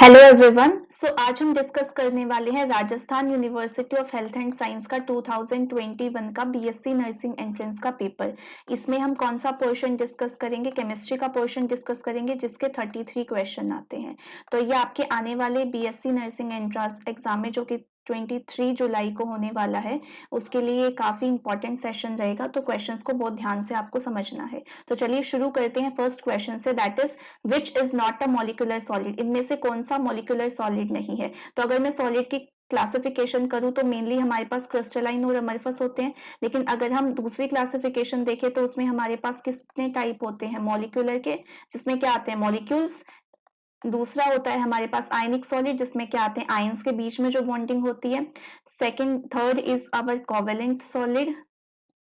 Hello everyone. आज हम discuss करने वाले हैं Rajasthan university of health and science का 2021 का बीएससी नर्सिंग एंट्रेंस का पेपर। इसमें हम कौन सा पोर्शन डिस्कस करेंगे? केमिस्ट्री का पोर्शन डिस्कस करेंगे जिसके 33 क्वेश्चन आते हैं। तो ये आपके आने वाले बीएससी नर्सिंग एंट्रेंस एग्जाम में जो कि 23 जुलाई को होने वाला है, उसके लिए काफी इंपॉर्टेंट सेशन रहेगा। तो क्वेश्चंस को बहुत ध्यान से आपको समझना है। तो चलिए शुरू करते हैं फर्स्ट क्वेश्चन से, that is which is not a molecular solid. इनमें से कौन सा मॉलिक्यूलर सॉलिड नहीं है? तो अगर मैं सॉलिड की क्लासिफिकेशन करूं तो मेनली हमारे पास क्रिस्टलाइन और अमरफस होते हैं। लेकिन अगर हम दूसरी क्लासिफिकेशन देखें तो उसमें हमारे पास कितने टाइप होते हैं मॉलिक्यूलर के, जिसमें क्या आते हैं मॉलिक्यूल्स। दूसरा होता है हमारे पास आयनिक सॉलिड, जिसमें क्या आते हैं आयंस के बीच में जो बॉन्डिंग होती है। Third is our covalent solid,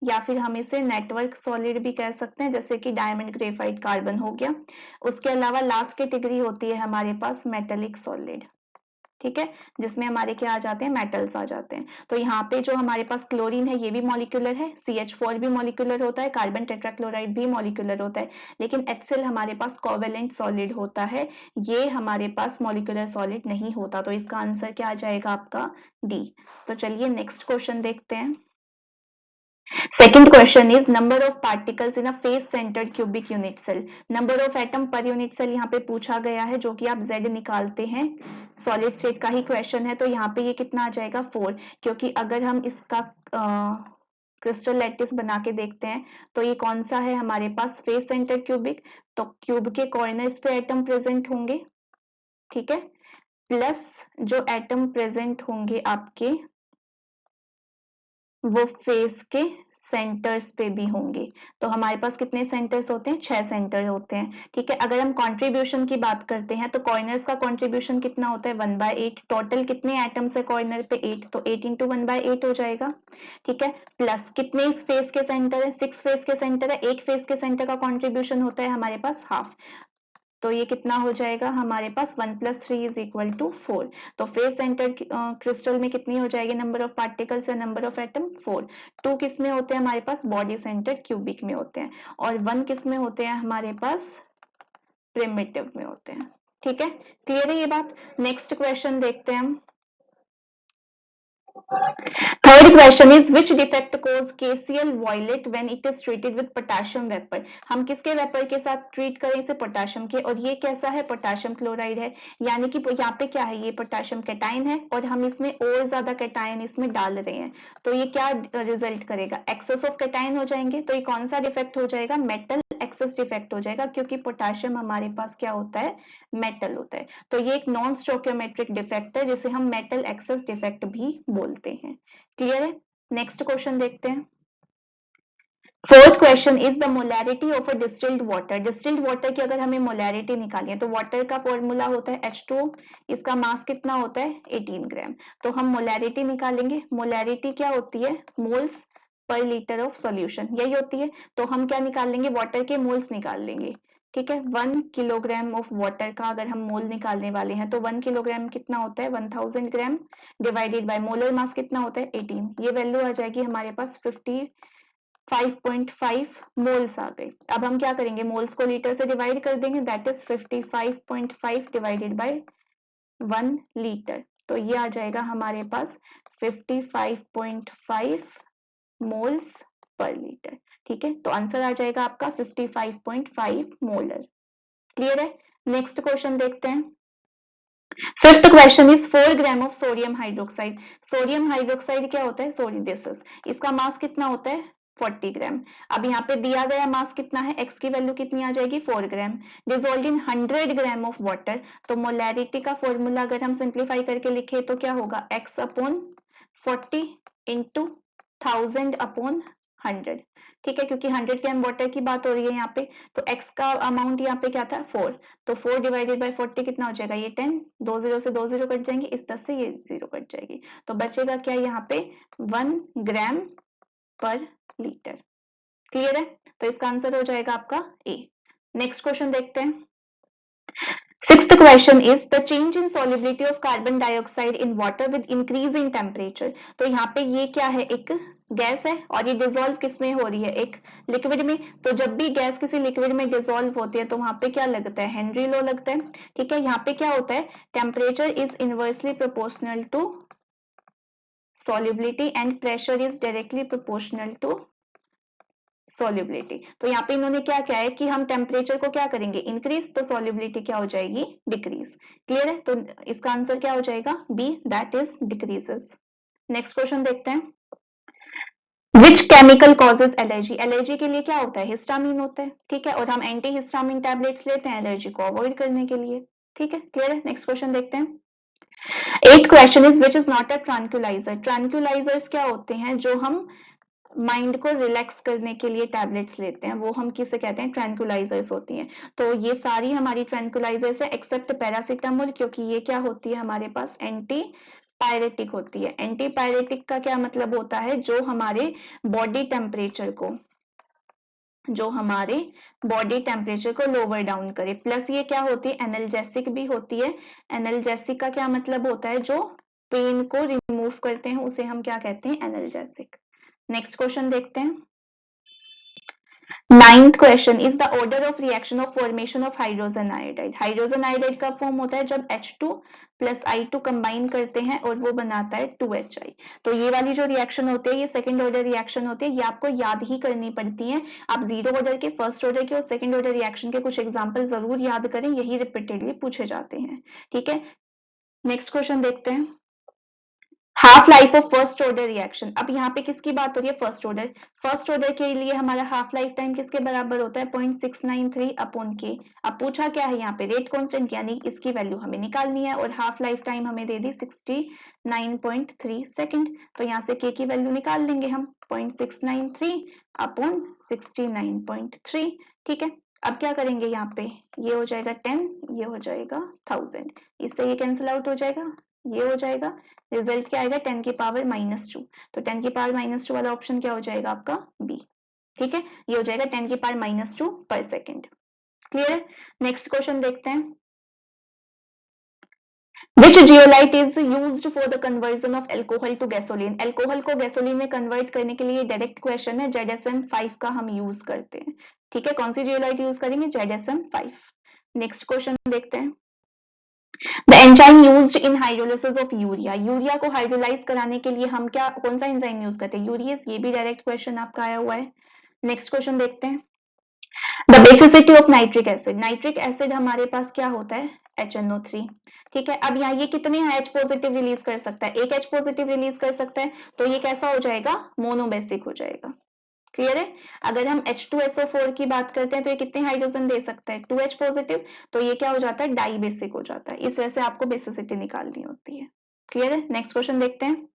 या फिर हम इसे नेटवर्क सॉलिड भी कह सकते हैं, जैसे कि डायमंड ग्रेफाइट कार्बन हो गया। उसके अलावा लास्ट कैटेगरी होती है हमारे पास मेटेलिक सॉलिड, ठीक है, जिसमें हमारे क्या आ जाते हैं मेटल्स आ जाते हैं। तो यहाँ पे जो हमारे पास क्लोरीन है ये भी मॉलिक्यूलर है, CH4 भी मॉलिक्यूलर होता है, कार्बन टेट्राक्लोराइड भी मॉलिक्यूलर होता है। लेकिन HCl हमारे पास कोवेलेंट सॉलिड होता है, ये हमारे पास मॉलिक्यूलर सॉलिड नहीं होता। तो इसका आंसर क्या आ जाएगा आपका डी। तो चलिए नेक्स्ट क्वेश्चन देखते हैं। Second question is number of particles in a face centered cubic unit cell. Number of atom per unit cell यहाँ पे पूछा गया है, जो कि आप Z निकालते हैं। सॉलिड स्टेट का ही क्वेश्चन है, तो यहाँ पे ये कितना आ जाएगा 4। क्योंकि अगर हम इसका क्रिस्टल लैटिस बना के देखते हैं तो ये कौन सा है हमारे पास फेस सेंटर्ड क्यूबिक। तो क्यूब के कॉर्नर्स पे एटम प्रेजेंट होंगे, ठीक है, प्लस जो एटम प्रेजेंट होंगे आपके वो फेस के सेंटर्स पे भी होंगे। तो हमारे पास कितने सेंटर्स होते हैं? 6 सेंटर होते हैं, ठीक है। अगर हम कंट्रीब्यूशन की बात करते हैं तो कॉर्नर्स का कंट्रीब्यूशन कितना होता है 1/8। टोटल कितने एटम्स है कॉर्नर पे 8, तो 8 इंटू 1/8 हो जाएगा, ठीक है। प्लस कितने इस फेस के सेंटर है? 6 फेस के सेंटर है, एक फेस के सेंटर का कॉन्ट्रीब्यूशन होता है हमारे पास हाफ। तो ये कितना हो जाएगा हमारे पास 1 + 3 = 4। तो फेस सेंटर क्रिस्टल में कितनी हो जाएगी नंबर ऑफ पार्टिकल्स या नंबर ऑफ एटम? 4। 2 किस में होते हैं हमारे पास? बॉडी सेंटर क्यूबिक में होते हैं। और 1 किस में होते हैं हमारे पास? प्रिमिटिव में होते हैं, ठीक है। क्लियर है ये बात? नेक्स्ट क्वेश्चन देखते हैं हम। Third question is which defect cause KCl violet when it is treated with potassium vapor? हम किसके वेपर के साथ ट्रीट करें इसे? पोटेशियम के। और ये कैसा है? पोटेशियम क्लोराइड है। यानी कि यहाँ पे क्या है? ये पोटेशियम कैटायन है और हम इसमें और ज्यादा कैटायन इसमें डाल रहे हैं। तो ये क्या रिजल्ट करेगा? एक्सेस ऑफ कैटायन हो जाएंगे। तो ये कौन सा डिफेक्ट हो जाएगा? मेटल एक्सेस डिफेक्ट हो जाएगा, क्योंकि पोटेशियम हमारे पास क्या होता है? मेटल होता है। तो ये एक नॉन स्टोइकियोमेट्रिक डिफेक्ट है, जिसे हम मेटल एक्सेस डिफेक्ट भी बोलते हैं। क्लियर है? नेक्स्ट क्वेश्चन देखते हैं। Fourth question is the molarity of a distilled water. Distilled water की अगर हमें मोलैरिटी निकालनी है तो वाटर का फॉर्मूला होता है H2O। इसका मास कितना होता है? 18 ग्राम। तो हम मोलैरिटी निकालेंगे। मोलैरिटी क्या होती है? Moles per litre of solution, यही होती है। तो हम क्या निकाल लेंगे? वाटर के मोल्स निकाल लेंगे, ठीक है। 1 किलोग्राम ऑफ वाटर का अगर हम मोल निकालने वाले हैं तो 1 किलोग्राम कितना होता है? 1000 gram divided by molar mass कितना होता है? 18। ये वैल्यू आ जाएगी हमारे पास 55.5 मोल्स आ गई। अब हम क्या करेंगे? मोल्स को लीटर से डिवाइड कर देंगे, that is 55.5 divided by 1 litre. तो ये आ जाएगा हमारे पास 55.5 मोल्स पर लीटर, ठीक है। तो आंसर आ जाएगा आपका 55.5 मोलर। क्लियर है? नेक्स्ट क्वेश्चन देखते हैं। Fifth question is 4 gram of sodium hydroxide. Sodium hydroxide क्या होता है? सोडियम। इसका मास कितना होता है? 40 ग्राम। अब यहाँ पे दिया गया मास कितना है? x की वैल्यू कितनी आ जाएगी? 4 gram. Dissolved in 100 gram of water. तो मोलैरिटी का फॉर्मूला अगर हम सिंप्लीफाई करके लिखे तो क्या होगा? x/40 इंटू 1000/100, ठीक है, क्योंकि 100 ग्राम वाटर की बात हो रही है यहाँ पे। तो x का अमाउंट यहाँ पे क्या था? 4। तो 4 डिवाइडेड बाय 40 कितना हो जाएगा? ये 10। 2 0 से 2 0 कट जाएंगे, इस 10 से ये 0 कट जाएगी। तो बचेगा क्या यहाँ पे? 1 ग्राम पर लीटर। क्लियर है? तो इसका आंसर हो जाएगा आपका ए। नेक्स्ट क्वेश्चन देखते हैं। Sixth question is the change in solubility of carbon dioxide in water with increase in temperature. तो यहाँ पे ये क्या है? एक गैस है और ये डिसॉल्व किस में हो रही है, एक लिक्विड में। तो जब भी गैस किसी लिक्विड में डिसॉल्व होती है तो वहां पे क्या लगता है, हेनरी लॉ लगता है। ठीक है, यहाँ पे क्या होता है, temperature is inversely proportional to solubility and pressure is directly proportional to solubility। तो यहाँ पे इन्होंने क्या किया है कि हम टेम्परेचर को क्या करेंगे, इंक्रीज, तो सॉल्युबिलिटी क्या हो जाएगी, डिक्रीज। क्लियर है, तो इसका आंसर क्या हो जाएगा, B, that is decreases. Next question देखते हैं, which chemical causes allergy. Allergy के लिए क्या होता है, हिस्टामिन होता है। ठीक है, और हम एंटी हिस्टामिन टैबलेट्स लेते हैं एलर्जी को अवॉइड करने के लिए। ठीक है, क्लियर है। नेक्स्ट क्वेश्चन देखते हैं, 8th question is which is not a tranquilliser. Tranquillisers क्या होते हैं, जो हम माइंड को रिलैक्स करने के लिए टैबलेट्स लेते हैं, वो हम किसे कहते हैं, ट्रैंक्विलाइजर्स होती हैं। तो ये सारी हमारी ट्रैंक्विलाइजर्स है एक्सेप्ट पैरासिटामोल, क्योंकि ये क्या होती है हमारे पास, एंटी पायरेटिक होती है। एंटी पायरेटिक का क्या मतलब होता है, जो हमारे बॉडी टेम्परेचर को लोअर डाउन करे। प्लस ये क्या होती है, एनाल्जेसिक भी होती है। एनाल्जेसिक का क्या मतलब होता है, जो पेन को रिमूव करते हैं उसे हम क्या कहते हैं, एनाल्जेसिक। नेक्स्ट क्वेश्चन देखते हैं, 9th question is the order of reaction of formation of hydrogen iodide. Hydrogen iodide का फॉर्म होता है जब H2 प्लस I2 कंबाइन करते हैं और वो बनाता है 2HI। तो ये वाली जो रिएक्शन होती है ये सेकंड ऑर्डर रिएक्शन होती है, ये आपको याद ही करनी पड़ती है। आप जीरो ऑर्डर के, फर्स्ट ऑर्डर के और सेकंड ऑर्डर रिएक्शन के कुछ एग्जाम्पल जरूर याद करें, यही रिपीटेडली पूछे जाते हैं। ठीक है, नेक्स्ट क्वेश्चन देखते हैं, half life of first order reaction. अब यहाँ पे किसकी बात हो रही है, फर्स्ट ऑर्डर। फर्स्ट ऑर्डर के लिए हमारा हाफ लाइफ टाइम किसके बराबर होता है, 0.693 अपॉन के। अब पूछा क्या है यहाँ पे, रेट कांस्टेंट, यानी इसकी वैल्यू हमें निकालनी है और हाफ लाइफ टाइम हमें दे दी 69.3 सेकंड। तो यहाँ से के की वैल्यू निकाल लेंगे हम, 0.693 अपॉन 69.3। ठीक है, अब क्या करेंगे यहाँ पे, ये हो जाएगा 10, ये हो जाएगा 1000, इससे ये कैंसिल आउट हो जाएगा, ये हो जाएगा, रिजल्ट क्या आएगा, 10 की पावर -2। तो 10 की पावर -2 वाला ऑप्शन क्या हो जाएगा आपका, बी। ठीक है, ये हो जाएगा 10 की पावर -2 पर सेकेंड। क्लियर है, नेक्स्ट क्वेश्चन देखते हैं, Which zeolite is used for the conversion of alcohol to gasoline? Alcohol को गैसोलीन में कन्वर्ट करने के लिए डायरेक्ट क्वेश्चन है, ZSM-5 का हम यूज करते हैं। ठीक है, कौन सी जियोलाइट यूज करेंगे, ZSM-5। नेक्स्ट क्वेश्चन देखते हैं, the enzyme used in hydrolysis of urea. Urea को हाइड्रोलाइज कराने के लिए हम क्या, कौन सा एंजाइम यूज करते हैं, यूरियस। ये भी डायरेक्ट क्वेश्चन आपका आया हुआ है। नेक्स्ट क्वेश्चन देखते हैं, the basicity of nitric acid. Nitric acid हमारे पास क्या होता है, HNO3। ठीक है, अब यहाँ ये कितने H पॉजिटिव रिलीज कर सकता है, एक H पॉजिटिव रिलीज कर सकता है, तो ये कैसा हो जाएगा, मोनोबेसिक हो जाएगा। क्लियर है, अगर हम H2SO4 की बात करते हैं तो ये कितने हाइड्रोजन दे सकता है, 2H पॉजिटिव, तो ये क्या हो जाता है, डाई बेसिक हो जाता है। इस वजह से आपको बेसिसिटी निकालनी होती है। क्लियर है, नेक्स्ट क्वेश्चन देखते हैं,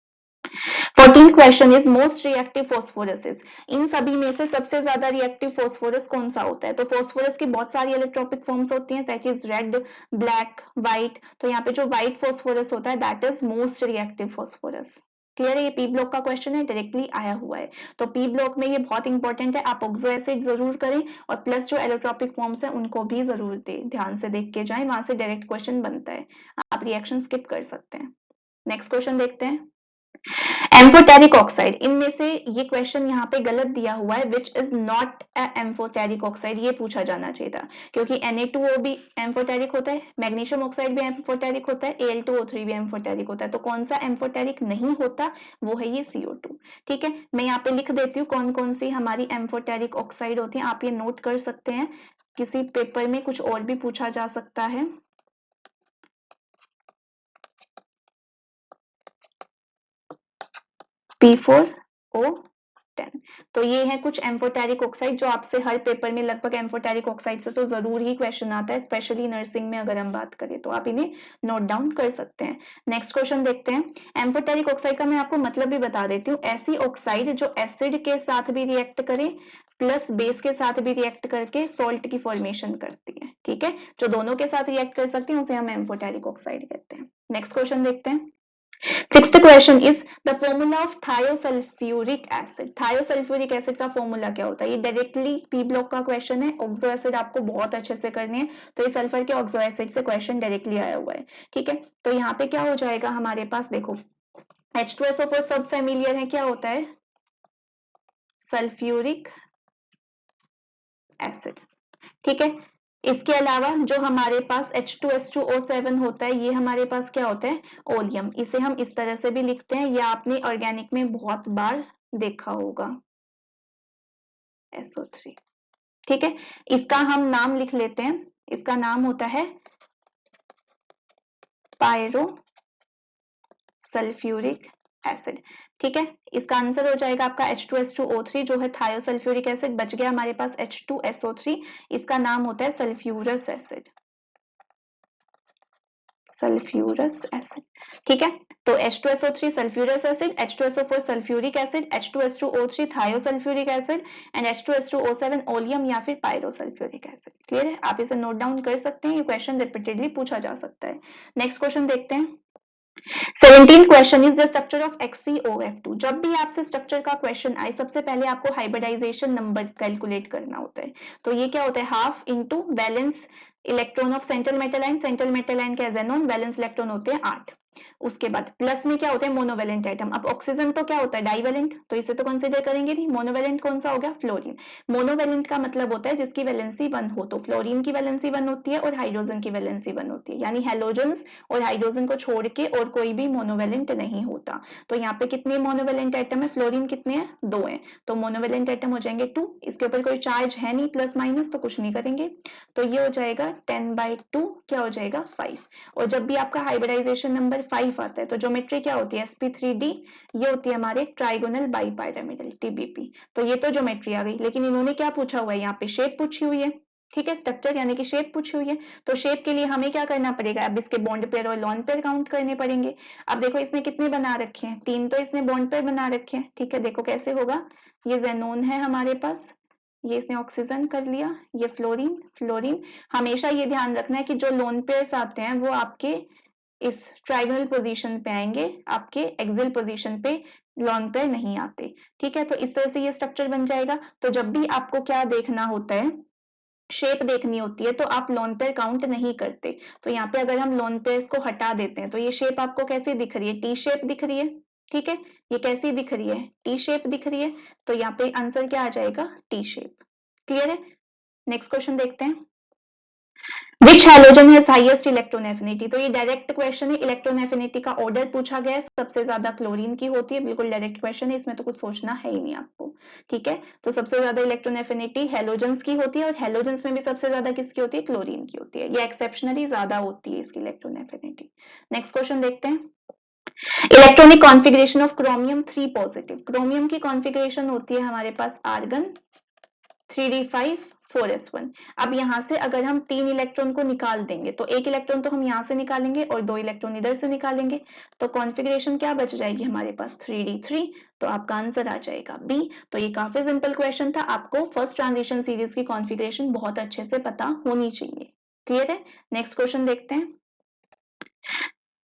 14th question is most reactive phosphoruses. इन सभी में से सबसे ज्यादा रिएक्टिव फॉस्फोरस कौन सा होता है, तो फॉस्फोरस की बहुत सारी इलेक्ट्रोपिक फॉर्म्स होती हैं, that is red, black, white. तो यहाँ पे जो व्हाइट फॉस्फोरस होता है that is most reactive phosphorus. Clear है, ये पी ब्लॉक का क्वेश्चन है, डायरेक्टली आया हुआ है। तो पी ब्लॉक में ये बहुत इंपॉर्टेंट है, आप ऑक्सो एसिड जरूर करें और प्लस जो इलेक्ट्रोपिक फॉर्म्स है उनको भी जरूर ध्यान से देख के जाएं, वहां से डायरेक्ट क्वेश्चन बनता है, आप रिएक्शन स्किप कर सकते हैं। नेक्स्ट क्वेश्चन देखते हैं, एम्फोटेरिक ऑक्साइड। इनमें से ये क्वेश्चन यहाँ पे गलत दिया हुआ है, which is not a amphoteric oxide, ये पूछा जाना चाहिए था, क्योंकि Na2O भी एम्फोटेरिक होता है, मैग्नीशियम ऑक्साइड भी एम्फोटेरिक होता है, Al2O3 भी एम्फोटेरिक होता है। तो कौन सा एम्फोटेरिक नहीं होता, वो है ये CO2। ठीक है, मैं यहाँ पे लिख देती हूँ कौन कौन सी हमारी एम्फोटेरिक ऑक्साइड होती है, आप ये नोट कर सकते हैं, किसी पेपर में कुछ और भी पूछा जा सकता है। P4O10। तो ये है कुछ एम्फोटेरिक ऑक्साइड जो आपसे हर पेपर में लगभग एम्फोटेरिक ऑक्साइड से तो जरूर ही क्वेश्चन आता है, स्पेशली नर्सिंग में अगर हम बात करें तो आप इन्हें नोट डाउन कर सकते हैं। नेक्स्ट क्वेश्चन देखते हैं, एम्फोटेरिक ऑक्साइड का मैं आपको मतलब भी बता देती हूँ, ऐसी ऑक्साइड जो एसिड के साथ भी रिएक्ट करे प्लस बेस के साथ भी रिएक्ट करके सॉल्ट की फॉर्मेशन करती है। ठीक है, जो दोनों के साथ रिएक्ट कर सकती है उसे हम एम्फोटेरिक ऑक्साइड कहते हैं। नेक्स्ट क्वेश्चन देखते हैं, 6th question is the formula of thiosulphuric acid. Thiosulphuric acid का फॉर्मूला क्या होता है, ये डायरेक्टली पी ब्लॉक का क्वेश्चन है, ऑक्सो एसिड आपको बहुत अच्छे से करने हैं, तो ये सल्फर के ऑक्सो एसिड से क्वेश्चन डायरेक्टली आया हुआ है। ठीक है, तो यहाँ पे क्या हो जाएगा हमारे पास, देखो H2SO4 सब फेमिलियर है, क्या होता है सल्फ्यूरिक एसिड। ठीक है, इसके अलावा जो हमारे पास H2SO7 होता है, ये हमारे पास क्या होता है, ओलियम। इसे हम इस तरह से भी लिखते हैं, या आपने ऑर्गेनिक में बहुत बार देखा होगा, SO3। ठीक है, इसका हम नाम लिख लेते हैं, इसका नाम होता है पायरो सल्फ्यूरिक एसिड। ठीक है, इसका आंसर हो जाएगा आपका H2SO3 जो है थायोसल्फ्यूरिक एसिड। बच गया हमारे पास H2SO3, इसका नाम होता है सल्फ्यूरस एसिड, सल्फ्यूरस एसिड। ठीक है, तो H2SO3 sulphurous acid, H2SO4 sulphuric acid, H2S2O3 thiosulphuric acid and H2S2O7 oleum या फिर पायरोसल्फ्यूरिक एसिड। क्लियर है, आप इसे नोट डाउन कर सकते हैं, ये क्वेश्चन रिपीटेडली पूछा जा सकता है। नेक्स्ट क्वेश्चन देखते हैं। 17th question is the structure of XeOF2। जब भी आपसे स्ट्रक्चर का क्वेश्चन आए, सबसे पहले आपको हाइब्रिडाइजेशन नंबर कैलकुलेट करना होता है। तो ये क्या होता है, half into balance electron of central metal ion. Central metal ion के जेनॉन बैलेंस इलेक्ट्रॉन होते हैं 8। उसके बाद प्लस में क्या होता है, मोनोवेलेंट एटम। अब ऑक्सीजन तो क्या होता है, डाइवेलेंट, तो इसे तो कंसीडर करेंगे नहीं। मोनोवेलेंट कौन सा हो गया, फ्लोरीन। मोनोवेलेंट का मतलब होता है जिसकी वैलेंसी 1 हो, तो फ्लोरीन की वैलेंसी 1 होती है और हाइड्रोजन की वैलेंसी 1 होती है, यानी हेलोजेंस और हाइड्रोजन को छोड़ के और कोई भी मोनोवेलेंट नहीं होता। तो यहाँ पे कितने मोनोवेलेंट एटम है, फ्लोरीन कितने हैं, 2 है, तो मोनोवेलेंट एटम हो जाएंगे 2। इसके ऊपर कोई चार्ज है नहीं प्लस माइनस, तो कुछ नहीं करेंगे, तो ये हो जाएगा 10/2, क्या हो जाएगा 5। और जब भी आपका हाइब्रिडाइजेशन नंबर 5 आता है तो ज्योमेट्री क्या होती है, sp3d, ये होती है हमारे ट्राइगोनल बाइपिरामिडल, TBP। तो ये तो ज्योमेट्री आ गई, लेकिन इन्होंने क्या पूछा हुआ है, यहाँ पे शेप पूछी हुई है। ठीक है, स्ट्रक्चर यानी कि शेप पूछी हुई है, तो शेप के लिए हमें क्या करना पड़ेगा, अब इसके बॉन्ड पेयर और लॉन पेयर काउंट करने पड़ेंगे। अब देखो इसने कितने बना रखे हैं, 3 तो इसने बॉन्ड पेयर बना रखे हैं। ठीक है, देखो कैसे होगा, ये जेनोन है हमारे पास, ये इसने ऑक्सीजन कर लिया, ये फ्लोरीन, फ्लोरीन। हमेशा ये ध्यान रखना है कि जो लोन पेयर्स आते हैं वो आपके इस ट्राइगोनल पोजीशन पे आएंगे, आपके एक्सियल पोजीशन पे लॉन पेयर नहीं आते। ठीक है, तो इस तरह से ये स्ट्रक्चर बन जाएगा। तो जब भी आपको क्या देखना होता है, शेप देखनी होती है, तो आप लोन पेयर काउंट नहीं करते। तो यहाँ पे अगर हम लोन पेयर्स को हटा देते हैं तो ये शेप आपको कैसी दिख रही है, टी शेप दिख रही है। ठीक है, ये कैसी दिख रही है, टी शेप दिख रही है, तो यहाँ पे आंसर क्या आ जाएगा, टी शेप। क्लियर है, नेक्स्ट क्वेश्चन देखते हैं। Which halogen has highest electron affinity. तो ये डायरेक्ट क्वेश्चन है, इलेक्ट्रॉन एफिनिटी का ऑर्डर पूछा गया है, सबसे ज्यादा क्लोरीन की होती है, बिल्कुल डायरेक्ट क्वेश्चन है, इसमें तो कुछ सोचना है ही नहीं आपको। ठीक है, तो सबसे ज्यादा इलेक्ट्रॉन एफिनिटी हेलोजेंस की होती है, और हेलोजेंस में भी सबसे ज्यादा किसकी होती है, क्लोरीन की होती है। ये एक्सेप्शनली ज्यादा होती है इसकी इलेक्ट्रॉन एफिनिटी। नेक्स्ट क्वेश्चन देखते हैं। Electronic configuration of chromium 3 positive. Chromium की कॉन्फ़िगरेशन होती है हमारे पास आर्गन 3d5 4s1। अब यहां से अगर हम 3 इलेक्ट्रॉन को निकाल देंगे तो एक इलेक्ट्रॉन तो हम यहां से निकालेंगे और 2 इलेक्ट्रॉन इधर से निकालेंगे, तो कॉन्फ़िगरेशन क्या बच जाएगी हमारे पास 3d3। तो आपका आंसर आ जाएगा बी। तो ये काफी सिंपल क्वेश्चन था, आपको फर्स्ट ट्रांजिशन सीरीज की कॉन्फ़िगरेशन बहुत अच्छे से पता होनी चाहिए। क्लियर है, नेक्स्ट क्वेश्चन देखते हैं।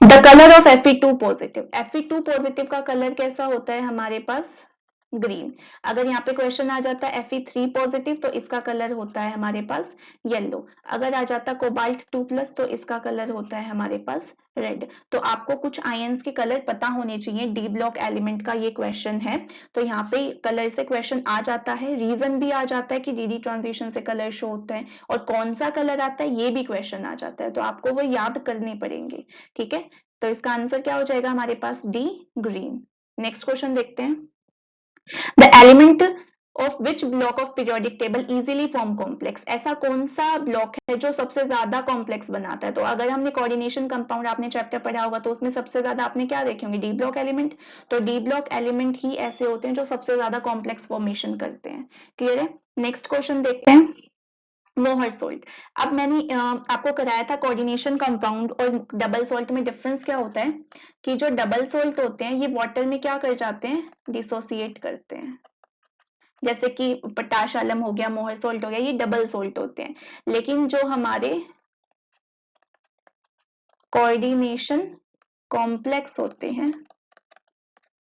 The colour of Fe2 positive. Fe2 positive का कलर कैसा होता है हमारे पास, ग्रीन। अगर यहाँ पे क्वेश्चन आ जाता है Fe3 पॉजिटिव तो इसका कलर होता है हमारे पास येलो। अगर आ जाता कोबाल्ट 2+ तो इसका कलर होता है हमारे पास रेड। तो आपको कुछ आयंस के कलर पता होने चाहिए, डी ब्लॉक एलिमेंट का ये क्वेश्चन है, तो यहाँ पे कलर से क्वेश्चन आ जाता है, रीजन भी आ जाता है कि डी ट्रांजिशन से कलर शो होता है, और कौन सा कलर आता है ये भी क्वेश्चन आ जाता है, तो आपको वो याद करने पड़ेंगे। ठीक है, तो इसका आंसर क्या हो जाएगा हमारे पास, डी, ग्रीन। नेक्स्ट क्वेश्चन देखते हैं। The element of which block of periodic table easily form complex. ऐसा कौन सा ब्लॉक है जो सबसे ज्यादा कॉम्प्लेक्स बनाता है। तो अगर हमने कोऑर्डिनेशन कंपाउंड आपने चैप्टर पढ़ा होगा तो उसमें सबसे ज्यादा आपने क्या देखे होंगे, डी ब्लॉक एलिमेंट। तो डी ब्लॉक एलिमेंट ही ऐसे होते हैं जो सबसे ज्यादा कॉम्प्लेक्स फॉर्मेशन करते हैं। क्लियर है, नेक्स्ट क्वेश्चन देखते हैं। मोहर सोल्ट। अब मैंने आपको कराया था कोऑर्डिनेशन कंपाउंड और डबल सोल्ट में डिफरेंस क्या होता है, कि जो डबल सोल्ट होते हैं ये वाटर में क्या कर जाते हैं, डिसोसिएट करते हैं। जैसे कि पोटाश आलम हो गया, मोहर सोल्ट हो गया, ये डबल सोल्ट होते हैं। लेकिन जो हमारे कोऑर्डिनेशन कॉम्प्लेक्स होते हैं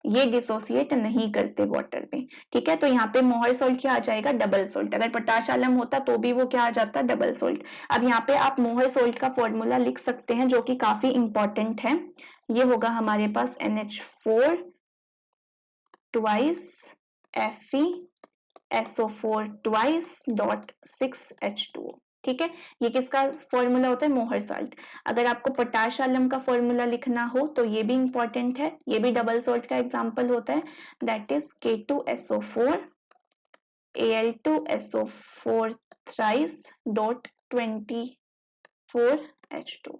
ये डिसोसिएट नहीं करते वाटर में। ठीक है, तो यहाँ पे मोहर सोल्ट क्या आ जाएगा, डबल सोल्ट। अगर पोटाश आलम होता तो भी वो क्या आ जाता, डबल सोल्ट। अब यहाँ पे आप मोहर सोल्ट का फॉर्मूला लिख सकते हैं जो कि काफी इंपॉर्टेंट है। ये होगा हमारे पास NH4 twice Fe SO4 twice dot 6H2O। ठीक है, ये किसका फॉर्मूला होता है? मोहर साल्ट। अगर आपको पोटाश आलम का फॉर्मूला लिखना हो तो ये भी इंपॉर्टेंट है, ये भी डबल सॉल्ट का एग्जांपल होता है, that is K2SO4 Al2SO4 thrice dot 24H2।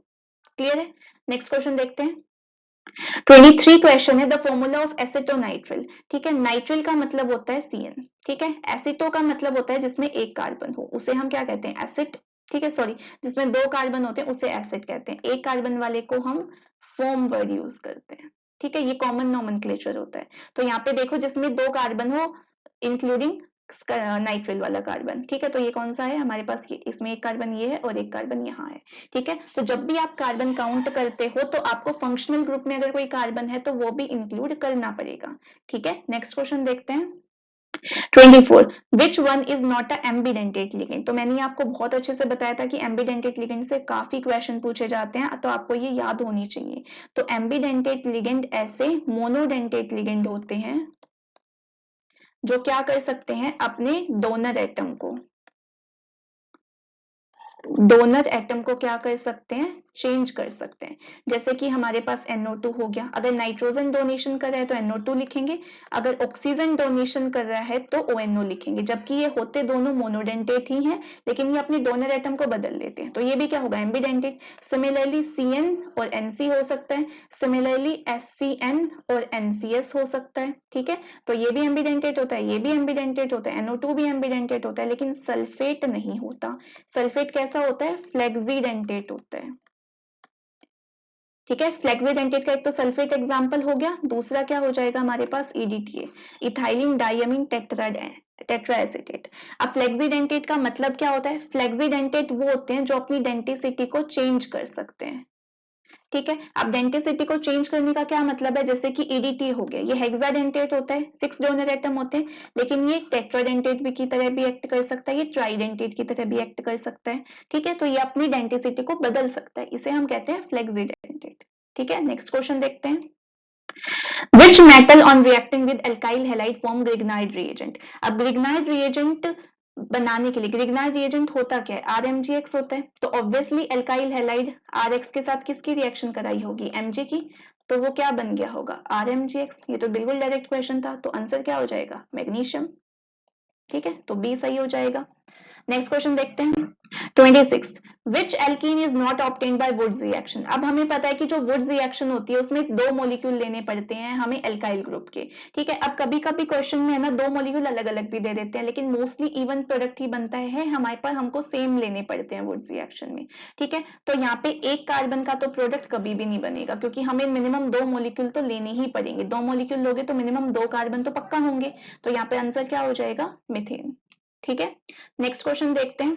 Clear है? नेक्स्ट क्वेश्चन देखते हैं। 23 क्वेश्चन है, द फॉर्मूला ऑफ एसिटोनाइट्रिल। ठीक है, नाइट्रिल का मतलब होता है CN। ठीक है, एसिटो का मतलब होता है जिसमें एक कार्बन हो, उसे हम क्या कहते हैं? एसिड। ठीक है, सॉरी, जिसमें दो कार्बन होते हैं उसे एसिड कहते हैं, एक कार्बन वाले को हम फोम वर्ड यूज करते हैं। ठीक है, ये कॉमन नोमेनक्लेचर होता है। तो यहाँ पे देखो, जिसमें दो कार्बन हो इंक्लूडिंग नाइट्रिल वाला कार्बन। ठीक है, तो ये कौन सा है हमारे पास? ये, इसमें एक कार्बन ये है और एक कार्बन यहाँ है। ठीक है, तो जब भी आप कार्बन काउंट करते हो तो आपको फंक्शनल ग्रुप में अगर कोई कार्बन है तो वो भी इंक्लूड करना पड़ेगा। ठीक है, नेक्स्ट क्वेश्चन देखते हैं। 24 which one is not a ambidentate ligand. तो मैंने आपको बहुत अच्छे से बताया था कि एम्बिडेंटेट लिगेंड से काफी क्वेश्चन पूछे जाते हैं, तो आपको ये याद होनी चाहिए। तो एम्बिडेंटेट लिगेंड ऐसे मोनोडेंटेट लिगेंड होते हैं जो क्या कर सकते हैं? अपने डोनर एटम को क्या कर सकते हैं? चेंज कर सकते हैं। जैसे कि हमारे पास NO2 हो गया, अगर नाइट्रोजन डोनेशन कर रहा है तो NO2 लिखेंगे, अगर ऑक्सीजन डोनेशन कर रहा है तो ONO लिखेंगे, जबकि ये होते दोनों मोनोडेंटेट ही हैं, लेकिन ये अपने डोनर एटम को बदल लेते हैं, तो ये भी क्या होगा? एम्बिडेंटेट। सिमिलरली CN और NC हो सकता है, सिमिलरली SCN और NCS हो सकता है। ठीक है, तो ये भी एम्बिडेंटेट होता है, ये भी एम्बिडेंटेट होता है, NO2 भी एम्बिडेंटेट होता है, लेकिन सल्फेट नहीं होता। सल्फेट कैसा होता है? फ्लेक्सीडेंटेट होता है। ठीक है, फ्लेक्सीडेंटेट का एक तो सल्फेट एग्जांपल हो गया, दूसरा क्या हो जाएगा हमारे पास? EDTA, ethylene diamine tetraacetate. अब फ्लेक्सीडेंटेट का मतलब क्या होता है? फ्लेक्सीडेंटेट वो होते हैं जो अपनी डेंटिसिटी को चेंज कर सकते हैं। ठीक है, अब डेंटिसिटी को चेंज करने का क्या मतलब है? जैसे कि EDTA हो गया, ये हेक्साडेंटेट होता है, 6 डोनर एटम होते हैं, लेकिन ये टेट्राडेंटेट भी की तरह भी एक्ट कर सकता है, ये ट्राइडेंटेट की तरह भी एक्ट कर सकता है। ठीक है, तो ये अपनी डेंटिसिटी को बदल सकता है, इसे हम कहते हैं फ्लेक्सीडेंटेट। ठीक है, नेक्स्ट क्वेश्चन देखते हैं। Which metal on reacting with alkyl halide form Grignard reagent? अब Grignard reagent बनाने के लिए, Grignard reagent होता क्या है? RMgX होता है, तो ऑब्वियसली alkyl halide RX के साथ किसकी रिएक्शन कराई होगी? Mg की, तो वो क्या बन गया होगा? RMgX। ये तो बिल्कुल डायरेक्ट क्वेश्चन था, तो आंसर क्या हो जाएगा? मैग्नीशियम। ठीक है, तो B सही हो जाएगा। नेक्स्ट क्वेश्चन देखते हैं। 26 which alkene is not obtained by Wurtz reaction. अब हमें पता है कि जो वुड्स रिएक्शन होती है उसमें दो मॉलिक्यूल लेने पड़ते हैं हमें एल्काइल ग्रुप के। ठीक है, अब कभी कभी क्वेश्चन में है ना, दो मॉलिक्यूल अलग अलग भी दे देते हैं, लेकिन मोस्टली इवन प्रोडक्ट ही बनता है हमारे पास, हमको सेम लेने पड़ते हैं वुड्स रिएक्शन में। ठीक है, तो यहाँ पे एक कार्बन का तो प्रोडक्ट कभी भी नहीं बनेगा, क्योंकि हमें मिनिमम दो मॉलिक्यूल तो लेने ही पड़ेंगे, दो मॉलिक्यूल लोगे तो मिनिमम दो कार्बन तो पक्का होंगे, तो यहाँ पे आंसर क्या हो जाएगा? मीथेन। ठीक है, नेक्स्ट क्वेश्चन देखते हैं।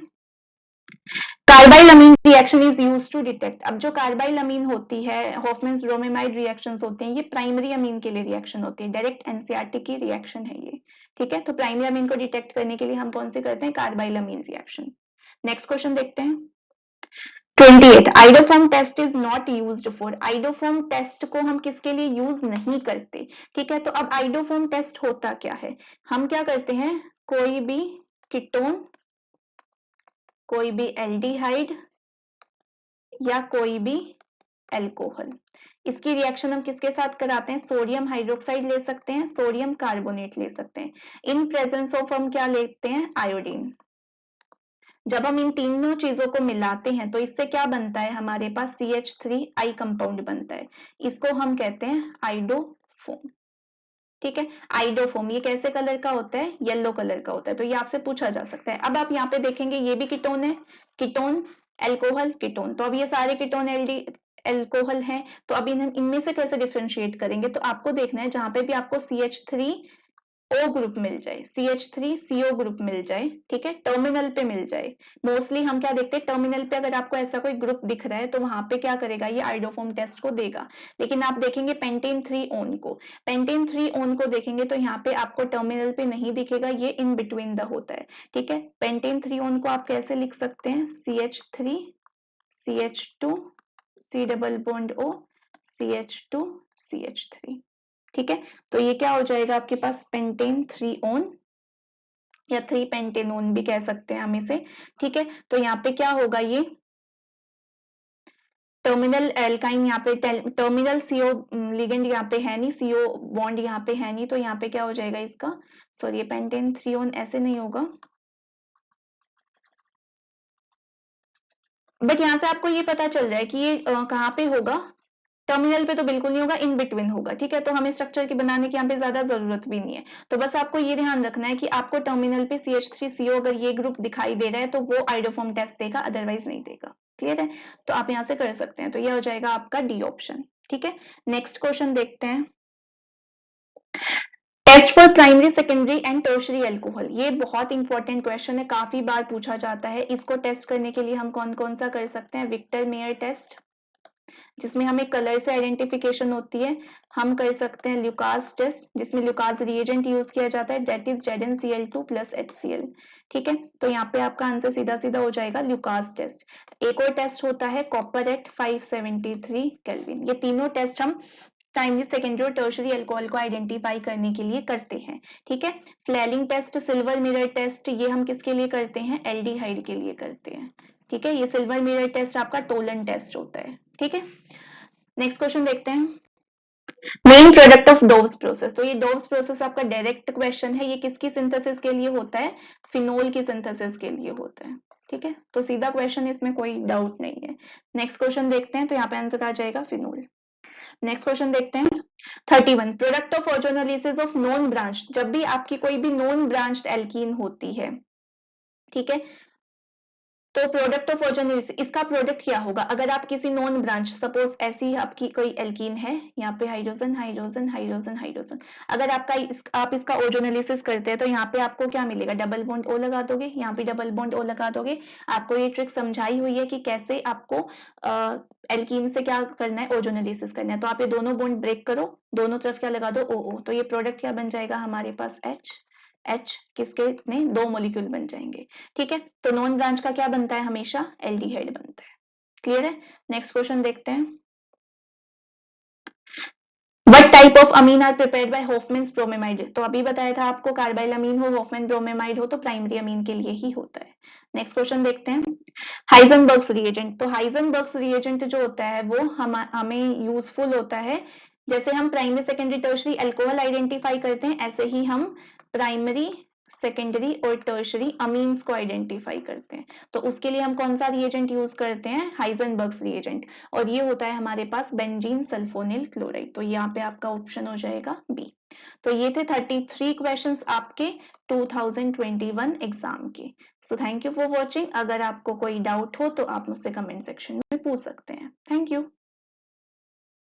Carbylamine reaction is use to detect. अब जो कार्बाइलअमीन होती है, हॉफमैन्स ब्रोमेमाइड रिएक्शंस होते हैं, ये प्राइमरी अमीन के लिए रिएक्शन होती है, डायरेक्ट एनसीईआरटी की रिएक्शन है ये। ठीक है, तो प्राइमरी अमीन को डिटेक्ट करने के लिए हम कौन से करते हैं? Carbylamine reaction. नेक्स्ट क्वेश्चन देखते हैं। 28 iodoform test is not used for. Iodoform test को हम किसके लिए यूज नहीं करते? ठीक है, तो अब आइडोफॉर्म टेस्ट होता क्या है? हम क्या करते हैं, कोई भी कीटोन, कोई भी एल्डिहाइड या कोई भी एल्कोहल, इसकी रिएक्शन हम किसके साथ कराते हैं? सोडियम हाइड्रोक्साइड ले सकते हैं, सोडियम कार्बोनेट ले सकते हैं, इन प्रेजेंस ऑफ हम क्या लेते हैं? आयोडीन। जब हम इन तीनों चीजों को मिलाते हैं तो इससे क्या बनता है? हमारे पास CH3 कंपाउंड बनता है, इसको हम कहते हैं आइडोफोम। ठीक है, आइडोफोम ये कैसे कलर का होता है? येलो कलर का होता है, तो ये आपसे पूछा जा सकता है। अब आप यहाँ पे देखेंगे ये भी कीटोन है, कीटोन एल्कोहल कीटोन, तो अब ये सारे कीटोन एल्कोहल हैं, तो अब इनमें से कैसे डिफरेंशिएट करेंगे? तो आपको देखना है जहां पे भी आपको CH3O ग्रुप मिल जाए, CH3CO ग्रुप मिल जाए, ठीक है, टर्मिनल पे मिल जाए। मोस्टली हम क्या देखते हैं, टर्मिनल पे अगर आपको ऐसा कोई ग्रुप दिख रहा है तो वहां पे क्या करेगा? ये आइडोफॉर्म टेस्ट को देगा। लेकिन आप देखेंगे पेंटेन 3 ओन को, पेंटेन 3 ओन को देखेंगे तो यहाँ पे आपको टर्मिनल पे नहीं दिखेगा, ये इन बिटवीन द होता है। ठीक है, पेंटेन 3 ओन को आप कैसे लिख सकते हैं? CH3 CH2 C double bond O CH2 CH3। ठीक है, तो ये क्या हो जाएगा आपके पास? पेंटेन 3 ओन या 3 पेंटेनोन भी कह सकते हैं हम इसे, ठीक है। तो यहाँ पे क्या होगा, ये टर्मिनल एल्काइन, यहाँ पे टर्मिनल सीओ लिगेंड यहाँ पे है नहीं, सीओ बॉन्ड यहाँ पे है नहीं, तो यहाँ पे क्या हो जाएगा इसका, सॉरी पेंटेन थ्रियोन ऐसे नहीं होगा, बट यहाँ से आपको ये पता चल जाए कि ये कहाँ पे होगा, टर्मिनल पे तो बिल्कुल नहीं होगा, इन बिटवीन होगा, ठीक है। तो हमें स्ट्रक्चर की बनाने की यहाँ पे ज्यादा जरूरत भी नहीं है। तो बस आपको ये ध्यान रखना है कि आपको टर्मिनल पे CH3CO अगर ये ग्रुप दिखाई दे रहा है तो वो आइडोफॉर्म टेस्ट देगा, अदरवाइज नहीं देगा, क्लियर है। तो आप यहाँ से कर सकते हैं, तो ये हो जाएगा आपका डी ऑप्शन, ठीक है। नेक्स्ट क्वेश्चन देखते हैं, test for primary secondary and tertiary alcohol. ये बहुत इंपॉर्टेंट क्वेश्चन है, काफी बार पूछा जाता है। इसको टेस्ट करने के लिए हम कौन कौन सा कर सकते हैं, विक्टर मेयर टेस्ट जिसमें हमें कलर से आइडेंटिफिकेशन होती है, हम कर सकते हैं ल्यूकास टेस्ट जिसमें ल्यूकास रिएजेंट यूज किया जाता है, दैट इज ZnCl2 + HCl, ठीक है। तो यहाँ पे आपका आंसर सीधा सीधा हो जाएगा ल्यूकास टेस्ट। एक और टेस्ट होता है कॉपर एट 573 केल्विन। ये तीनों टेस्ट हम प्राइमरी सेकेंडरी और टर्शरी अल्कोहल को आइडेंटिफाई करने के लिए करते हैं, ठीक है। फ्लेलिंग टेस्ट, सिल्वर मिरर टेस्ट, ये हम किसके लिए करते हैं, एल्डिहाइड के लिए करते हैं, ठीक है। ये सिल्वर मिरर टेस्ट आपका टोलन टेस्ट होता है, ठीक है। नेक्स्ट क्वेश्चन देखते हैं, मेन प्रोडक्ट ऑफ डोव्स प्रोसेस। तो ये डोव्स प्रोसेस आपका डायरेक्ट क्वेश्चन है, ये किसकी सिंथेसिस के लिए होता है, फिनोल की सिंथेसिस के लिए होता है, ठीक है। तो सीधा क्वेश्चन, इसमें कोई डाउट नहीं है। नेक्स्ट क्वेश्चन देखते हैं, तो यहाँ पे आंसर आ जाएगा फिनोल। नेक्स्ट क्वेश्चन देखते हैं, 31 product of organolysis of non branch. जब भी आपकी कोई भी नॉन ब्रांच्ड एल्कीन होती है, ठीक है, तो प्रोडक्ट ऑफ ऑर्गेनोलिसिस, इसका प्रोडक्ट क्या होगा, अगर आप किसी नॉन ब्रांच, सपोज ऐसी आपकी कोई एल्कीन है, यहाँ पे हाइड्रोजन हाइड्रोजन हाइड्रोजन हाइड्रोजन, अगर आप इसका ऑर्गेनोलिसिस करते हैं तो यहाँ पे आपको क्या मिलेगा, डबल बॉन्ड ओ लगा दोगे, यहाँ पे डबल बॉन्ड ओ लगा दोगे। आपको ये ट्रिक समझाई हुई है कि कैसे आपको एल्कीन से क्या करना है, ऑर्गेनोलिसिस करना है। तो आप ये दोनों बॉन्ड ब्रेक करो, दोनों तरफ क्या लगा दो, ओ, तो ये प्रोडक्ट क्या बन जाएगा हमारे पास, H किसके में 2 मॉलिक्यूल बन जाएंगे, ठीक है। तो नॉन ब्रांच का क्या बनता है, हमेशा एल्डिहाइड बनता है, क्लियर है। नेक्स्ट क्वेश्चन देखते हैं, what type of amine are prepared by Hofmann's bromamide. तो अभी बताया था आपको, कार्बाइल हो, हॉफमैन ब्रोमेमाइड हो, तो प्राइमरी अमीन के लिए ही होता है। नेक्स्ट क्वेश्चन देखते हैं, हाइजेनबर्ग्स रिएजेंट। तो हाइजेनबर्ग्स रिएजेंट जो होता है वो हमें यूजफुल होता है, जैसे हम primary secondary tertiary alcohol identify करते हैं, ऐसे ही हम प्राइमरी सेकेंडरी और टर्शरी अमीन्स को आइडेंटिफाई करते हैं। तो उसके लिए हम कौन सा रिएजेंट यूज करते हैं, हाइजेनबर्ग्स रिएजेंट, और ये होता है हमारे पास बेंजीन सल्फोनिल क्लोराइड। तो यहाँ पे आपका ऑप्शन हो जाएगा बी। तो ये थे 33 क्वेश्चंस आपके 2021 एग्जाम के। So thank you for watching. अगर आपको कोई डाउट हो तो आप मुझसे कमेंट सेक्शन में पूछ सकते हैं। Thank you.